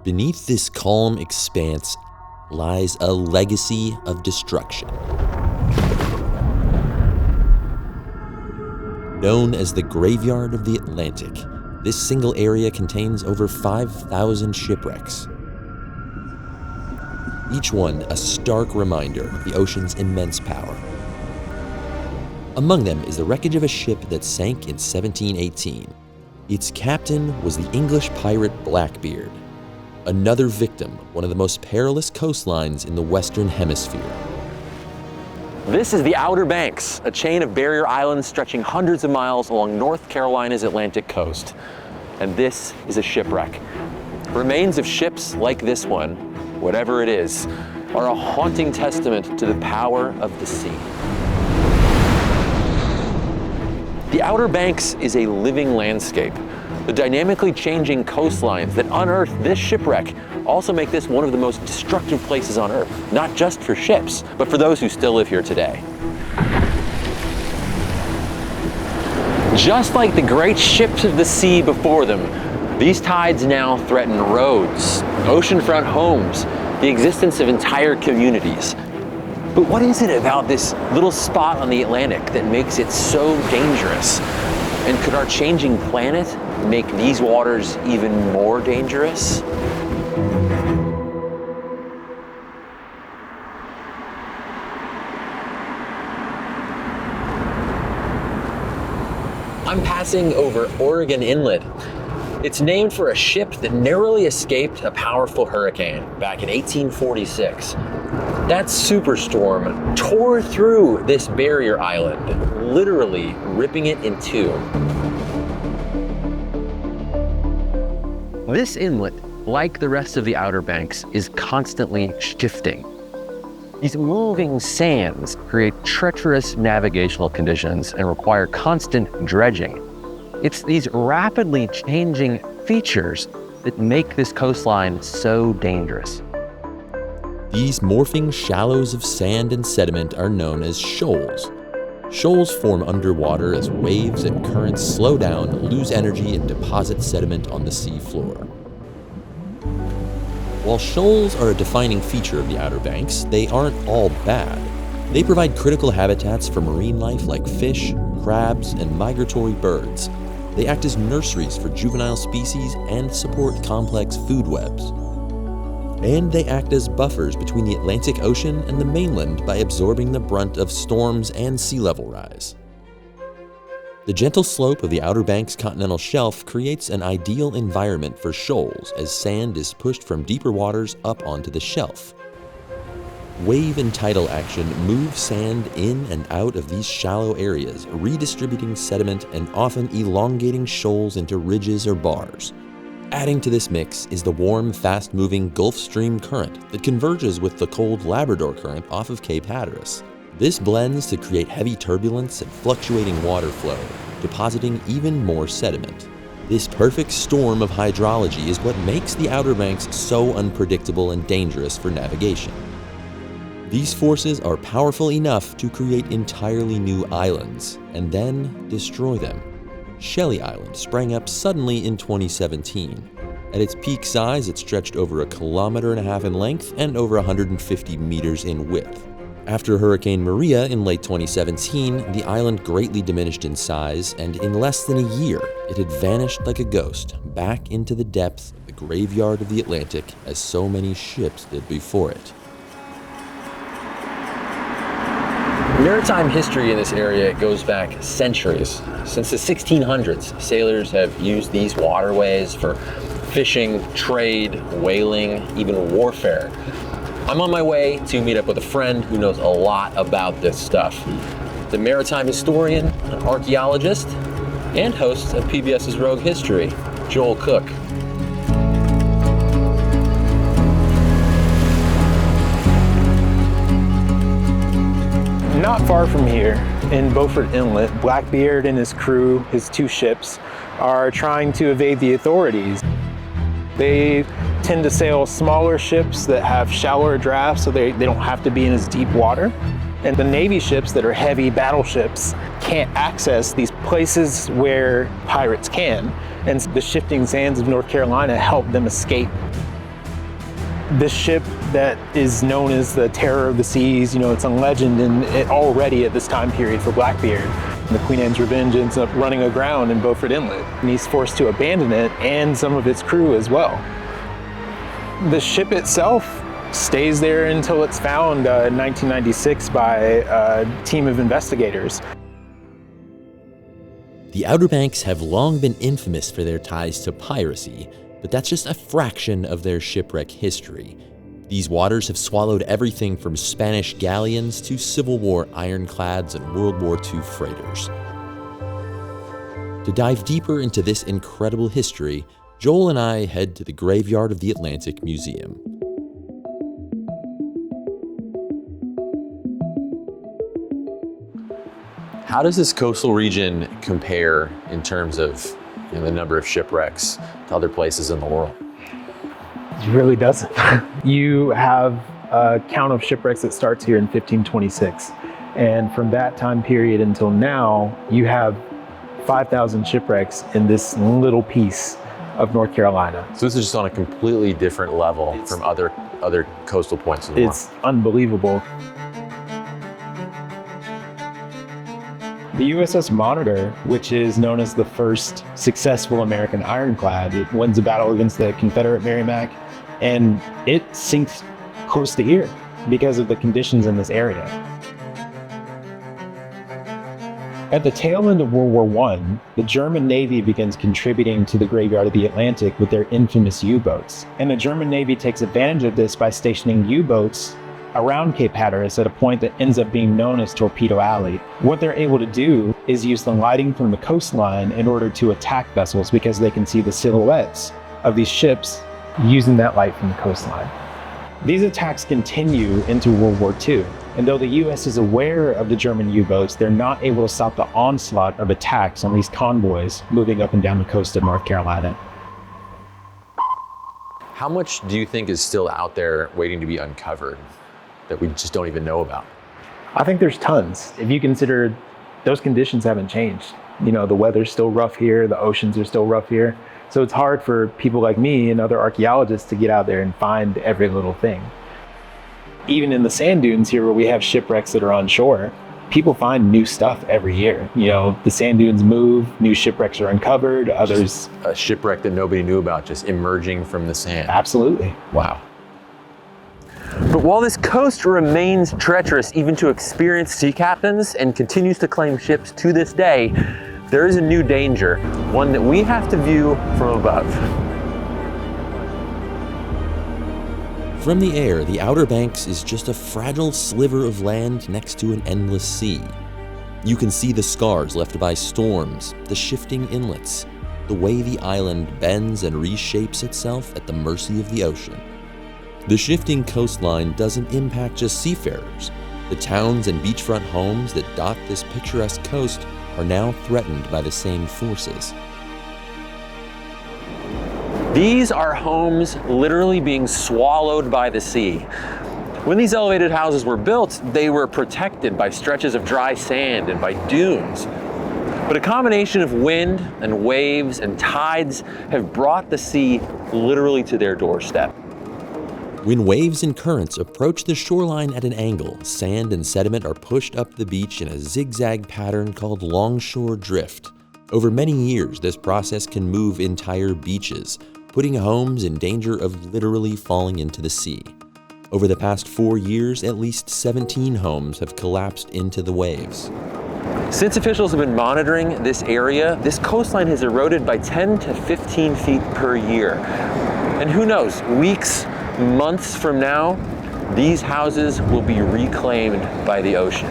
Beneath this calm expanse lies a legacy of destruction. Known as the Graveyard of the Atlantic, this single area contains over 5,000 shipwrecks. Each one a stark reminder of the ocean's immense power. Among them is the wreckage of a ship that sank in 1718. Its captain was the English pirate Blackbeard, another victim of one of the most perilous coastlines in the Western Hemisphere. This is the Outer Banks, a chain of barrier islands stretching hundreds of miles along North Carolina's Atlantic coast. And this is a shipwreck. Remains of ships like this one, whatever it is, are a haunting testament to the power of the sea. The Outer Banks is a living landscape. The dynamically changing coastlines that unearthed this shipwreck also make this one of the most destructive places on Earth, not just for ships, but for those who still live here today. Just like the great ships of the sea before them, these tides now threaten roads, oceanfront homes, the existence of entire communities. But what is it about this little spot on the Atlantic that makes it so dangerous? And could our changing planet make these waters even more dangerous? I'm passing over Oregon Inlet. It's named for a ship that narrowly escaped a powerful hurricane back in 1846. That superstorm tore through this barrier island, literally ripping it in two. This inlet, like the rest of the Outer Banks, is constantly shifting. These moving sands create treacherous navigational conditions and require constant dredging. It's these rapidly changing features that make this coastline so dangerous. These morphing shallows of sand and sediment are known as shoals. Shoals form underwater as waves and currents slow down, lose energy, and deposit sediment on the sea floor. While shoals are a defining feature of the Outer Banks, they aren't all bad. They provide critical habitats for marine life like fish, crabs, and migratory birds. They act as nurseries for juvenile species and support complex food webs. And they act as buffers between the Atlantic Ocean and the mainland by absorbing the brunt of storms and sea level rise. The gentle slope of the Outer Banks continental shelf creates an ideal environment for shoals as sand is pushed from deeper waters up onto the shelf. Wave and tidal action move sand in and out of these shallow areas, redistributing sediment and often elongating shoals into ridges or bars. Adding to this mix is the warm, fast-moving Gulf Stream current that converges with the cold Labrador current off of Cape Hatteras. This blends to create heavy turbulence and fluctuating water flow, depositing even more sediment. This perfect storm of hydrology is what makes the Outer Banks so unpredictable and dangerous for navigation. These forces are powerful enough to create entirely new islands, and then destroy them. Shelly Island sprang up suddenly in 2017. At its peak size, it stretched over 1.5 kilometers in length and over 150 meters in width. After Hurricane Maria in late 2017, the island greatly diminished in size, and in less than a year, it had vanished like a ghost back into the depths of the Graveyard of the Atlantic as so many ships did before it. Maritime history in this area goes back centuries. Since the 1600s, sailors have used these waterways for fishing, trade, whaling, even warfare. I'm on my way to meet up with a friend who knows a lot about this stuff. The maritime historian, an archaeologist, and host of PBS's Rogue History, Joel Cook. Not far from here, in Beaufort Inlet, Blackbeard and his crew, his 2 ships, are trying to evade the authorities. They tend to sail smaller ships that have shallower drafts so they don't have to be in as deep water. And the Navy ships that are heavy battleships can't access these places where pirates can. And the shifting sands of North Carolina help them escape. This ship that is known as the Terror of the Seas, it's a legend already at this time period for Blackbeard. The Queen Anne's Revenge ends up running aground in Beaufort Inlet, and he's forced to abandon it and some of its crew as well. The ship itself stays there until it's found in 1996 by a team of investigators. The Outer Banks have long been infamous for their ties to piracy, but that's just a fraction of their shipwreck history. These waters have swallowed everything from Spanish galleons to Civil War ironclads and World War II freighters. To dive deeper into this incredible history, Joel and I head to the Graveyard of the Atlantic Museum. How does this coastal region compare in terms of the number of shipwrecks to other places in the world? It really doesn't. You have a count of shipwrecks that starts here in 1526. And from that time period until now, you have 5,000 shipwrecks in this little piece of North Carolina. So this is just on a completely different level from other coastal points in the world. It's unbelievable. The USS Monitor, which is known as the first successful American ironclad, it wins a battle against the Confederate Merrimack, and it sinks close to here because of the conditions in this area. At the tail end of World War I, the German Navy begins contributing to the Graveyard of the Atlantic with their infamous U-boats. And the German Navy takes advantage of this by stationing U-boats around Cape Hatteras at a point that ends up being known as Torpedo Alley. What they're able to do is use the lighting from the coastline in order to attack vessels because they can see the silhouettes of these ships using that light from the coastline. These attacks continue into World War II, and though the US is aware of the German U-boats, they're not able to stop the onslaught of attacks on these convoys moving up and down the coast of North Carolina. How much do you think is still out there waiting to be uncovered that we just don't even know about? I think there's tons. If you consider those conditions haven't changed. The weather's still rough here, the oceans are still rough here. So it's hard for people like me and other archaeologists to get out there and find every little thing. Even in the sand dunes here where we have shipwrecks that are on shore, people find new stuff every year. The sand dunes move, new shipwrecks are uncovered, others... A shipwreck that nobody knew about just emerging from the sand. Absolutely. Wow. But while this coast remains treacherous even to experienced sea captains and continues to claim ships to this day, there is a new danger, one that we have to view from above. From the air, the Outer Banks is just a fragile sliver of land next to an endless sea. You can see the scars left by storms, the shifting inlets, the way the island bends and reshapes itself at the mercy of the ocean. The shifting coastline doesn't impact just seafarers. The towns and beachfront homes that dot this picturesque coast are now threatened by the same forces. These are homes literally being swallowed by the sea. When these elevated houses were built, they were protected by stretches of dry sand and by dunes. But a combination of wind and waves and tides have brought the sea literally to their doorstep. When waves and currents approach the shoreline at an angle, sand and sediment are pushed up the beach in a zigzag pattern called longshore drift. Over many years, this process can move entire beaches, putting homes in danger of literally falling into the sea. Over the past 4 years, at least 17 homes have collapsed into the waves. Since officials have been monitoring this area, this coastline has eroded by 10 to 15 feet per year. And who knows, weeks, months from now, these houses will be reclaimed by the ocean.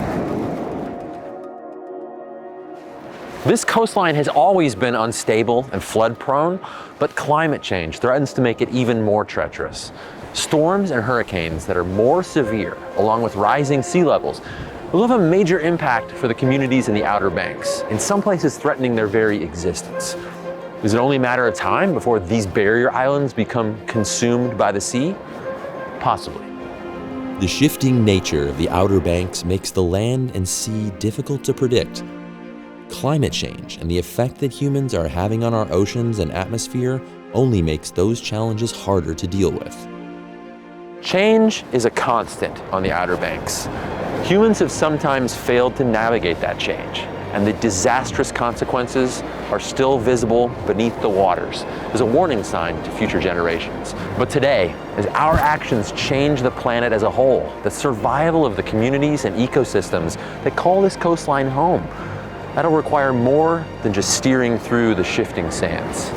This coastline has always been unstable and flood prone, but climate change threatens to make it even more treacherous. Storms and hurricanes that are more severe, along with rising sea levels, will have a major impact for the communities in the Outer Banks, in some places threatening their very existence. Is it only a matter of time before these barrier islands become consumed by the sea? Possibly. The shifting nature of the Outer Banks makes the land and sea difficult to predict. Climate change and the effect that humans are having on our oceans and atmosphere only makes those challenges harder to deal with. Change is a constant on the Outer Banks. Humans have sometimes failed to navigate that change, and the disastrous consequences are still visible beneath the waters as a warning sign to future generations. But today, as our actions change the planet as a whole, the survival of the communities and ecosystems that call this coastline home, that'll require more than just steering through the shifting sands.